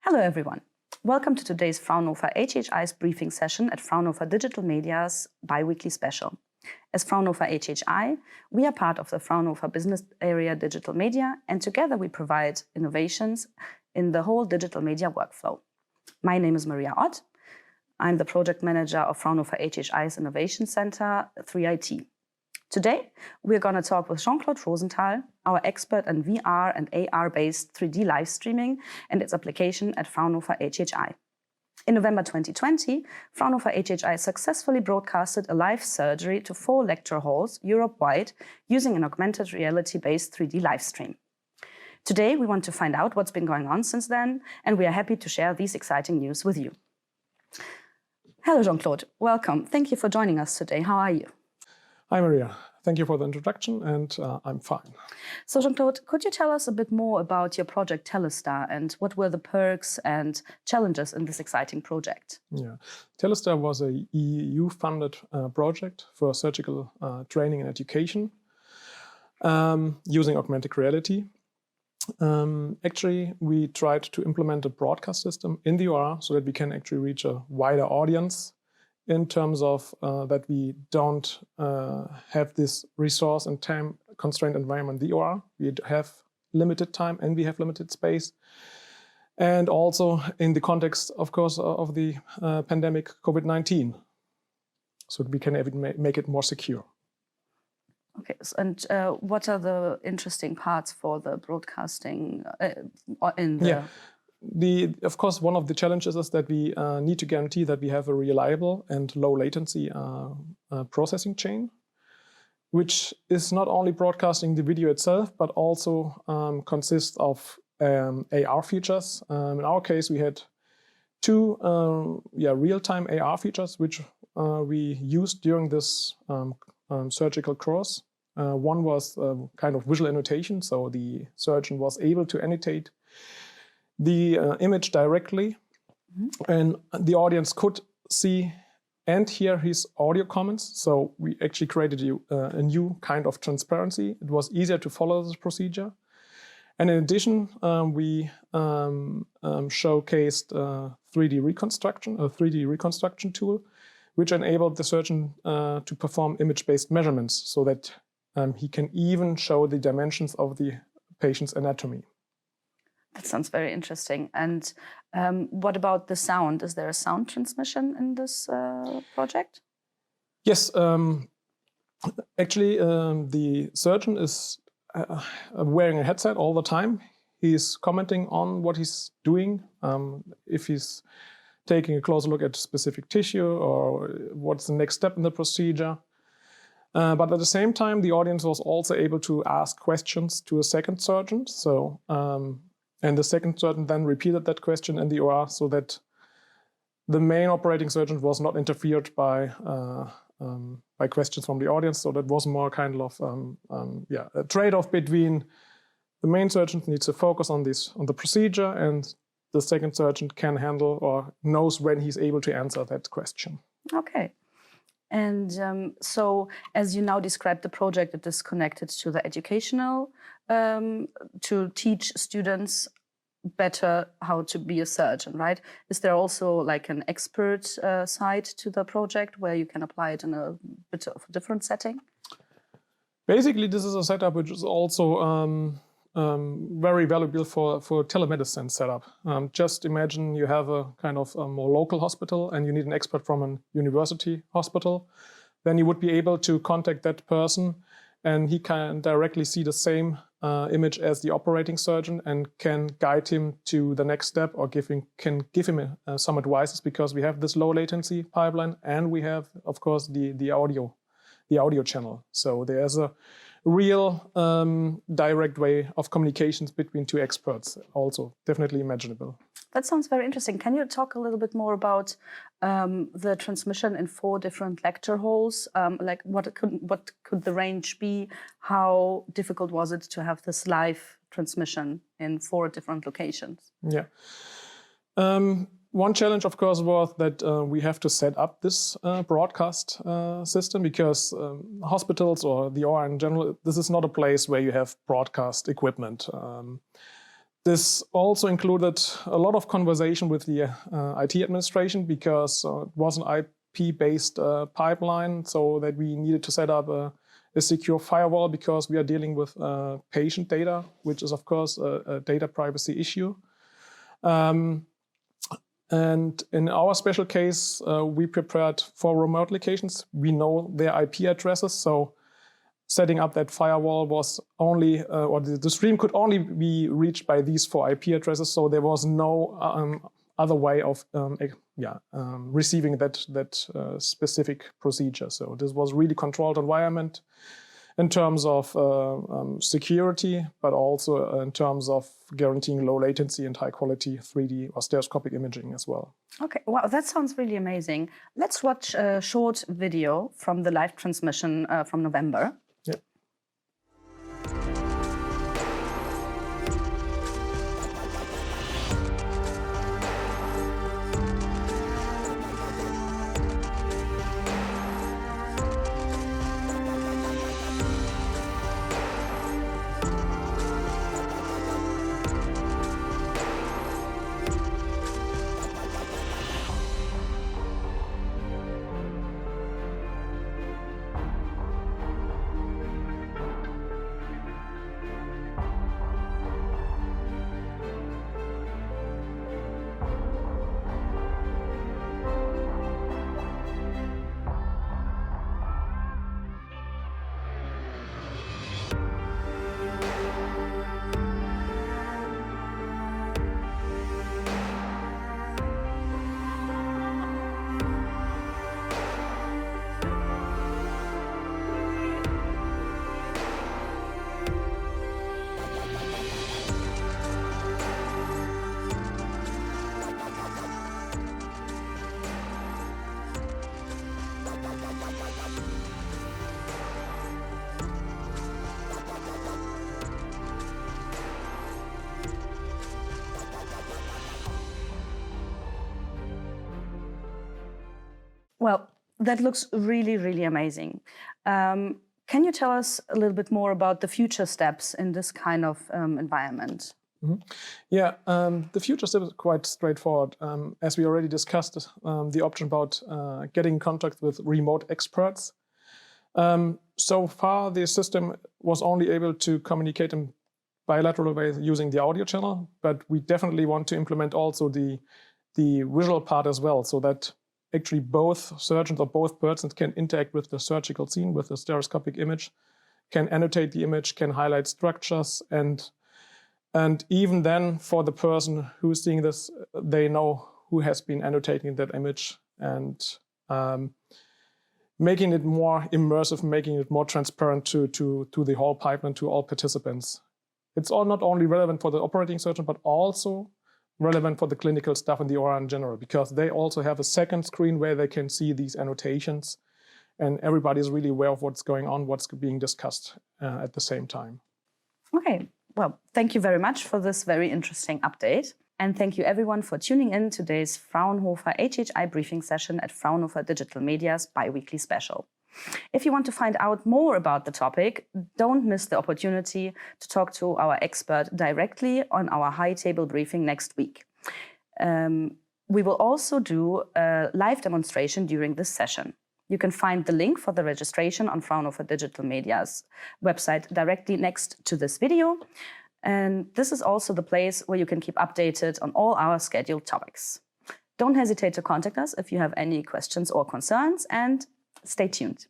Hello everyone. Welcome to today's Fraunhofer HHI's briefing session at Fraunhofer Digital Media's bi-weekly special. As Fraunhofer HHI, we are part of the Fraunhofer business area Digital Media, and together we provide innovations in the whole digital media workflow. My name is Maria Ott. I'm the project manager of Fraunhofer HHI's Innovation Center, 3IT. Today, we're going to talk with Jean-Claude Rosenthal, our expert in VR and AR-based 3D live streaming and its application at Fraunhofer HHI. In November 2020, Fraunhofer HHI successfully broadcasted a live surgery to 4 lecture halls Europe-wide using an augmented reality-based 3D live stream. Today, we want to find out what's been going on since then, and we are happy to share these exciting news with you. Hello, Jean-Claude. Welcome. Thank you for joining us today. How are you? Hi, Maria. Thank you for the introduction, and I'm fine. So, Jean-Claude, could you tell us a bit more about your project TeleSTAR and what were the perks and challenges in this exciting project? Yeah, TeleSTAR was a EU-funded project for surgical training and education using augmented reality. Actually, we tried to implement a broadcast system in the UR so that we can actually reach a wider audience in terms of that we don't have this resource and time constrained environment, the OR. We have limited time and we have limited space. And also in the context, of course, of the pandemic COVID-19, so we can make it more secure. Okay, and what are the interesting parts for the broadcasting in the... Yeah. Of course, one of the challenges is that we need to guarantee that we have a reliable and low latency processing chain, which is not only broadcasting the video itself, but also consists of AR features. In our case, we had 2 real-time AR features, which we used during this surgical course. One was kind of visual annotation, so the surgeon was able to annotate the image directly, and the audience could see and hear his audio comments. So we actually created a new kind of transparency. It was easier to follow this procedure. And in addition, we showcased 3D reconstruction, a 3D reconstruction tool, which enabled the surgeon to perform image-based measurements so that he can even show the dimensions of the patient's anatomy. That sounds very interesting. And what about the sound? Is there a sound transmission in this project? Yes. Actually, the surgeon is wearing a headset all the time. He's commenting on what he's doing, if he's taking a closer look at specific tissue or what's the next step in the procedure. But at the same time, the audience was also able to ask questions to a second surgeon. So, and the second surgeon then repeated that question in the OR so that the main operating surgeon was not interfered by questions from the audience. So that was more kind of a trade-off between the main surgeon needs to focus on the procedure, and the second surgeon can handle or knows when he's able to answer that question. Okay. And so, as you now described the project, it is connected to the educational, to teach students better how to be a surgeon, right? Is there also like an expert side to the project where you can apply it in a bit of a different setting? Basically, this is a setup which is also very valuable for telemedicine setup. Just imagine you have a kind of a more local hospital and you need an expert from a university hospital. Then you would be able to contact that person and he can directly see the same image as the operating surgeon and can guide him to the next step or can give him some advices, because we have this low latency pipeline and we have, of course, the audio channel. So there's a real direct way of communications between 2 experts, also definitely imaginable. That sounds very interesting. Can you talk a little bit more about the transmission in 4 different lecture halls? Like what could the range be? How difficult was it to have this live transmission in 4 different locations? Yeah. One challenge, of course, was that we have to set up this broadcast system, because hospitals or the OR in general, this is not a place where you have broadcast equipment. This also included a lot of conversation with the IT administration, because it was an IP-based pipeline, so that we needed to set up a secure firewall, because we are dealing with patient data, which is of course a data privacy issue. And in our special case, we prepared for remote locations. We know their IP addresses, so setting up that firewall was only, or the stream could only be reached by these 4 IP addresses, so there was no other way of receiving that specific procedure. So this was really controlled environment in terms of security, but also in terms of guaranteeing low latency and high quality 3D or stereoscopic imaging as well. Okay, wow, that sounds really amazing. Let's watch a short video from the live transmission from November. Yeah. Well, that looks really, really amazing. Can you tell us a little bit more about the future steps in this kind of environment? Mm-hmm. Yeah, the future step is quite straightforward. As we already discussed, the option about getting in contact with remote experts. So far, the system was only able to communicate in bilateral ways using the audio channel, but we definitely want to implement also the visual part as well, so that actually both surgeons or both persons can interact with the surgical scene, with the stereoscopic image, can annotate the image, can highlight structures, and even then, for the person who's seeing this, they know who has been annotating that image, and making it more immersive, making it more transparent to the whole pipeline, to all participants. It's all not only relevant for the operating surgeon, but also relevant for the clinical staff and the OR in general, because they also have a second screen where they can see these annotations, and everybody is really aware of what's going on, what's being discussed at the same time. Okay, well, thank you very much for this very interesting update. And thank you everyone for tuning in to today's Fraunhofer HHI briefing session at Fraunhofer Digital Media's bi-weekly special. If you want to find out more about the topic, don't miss the opportunity to talk to our expert directly on our high table briefing next week. We will also do a live demonstration during this session. You can find the link for the registration on Fraunhofer Digital Media's website directly next to this video. And this is also the place where you can keep updated on all our scheduled topics. Don't hesitate to contact us if you have any questions or concerns, and stay tuned.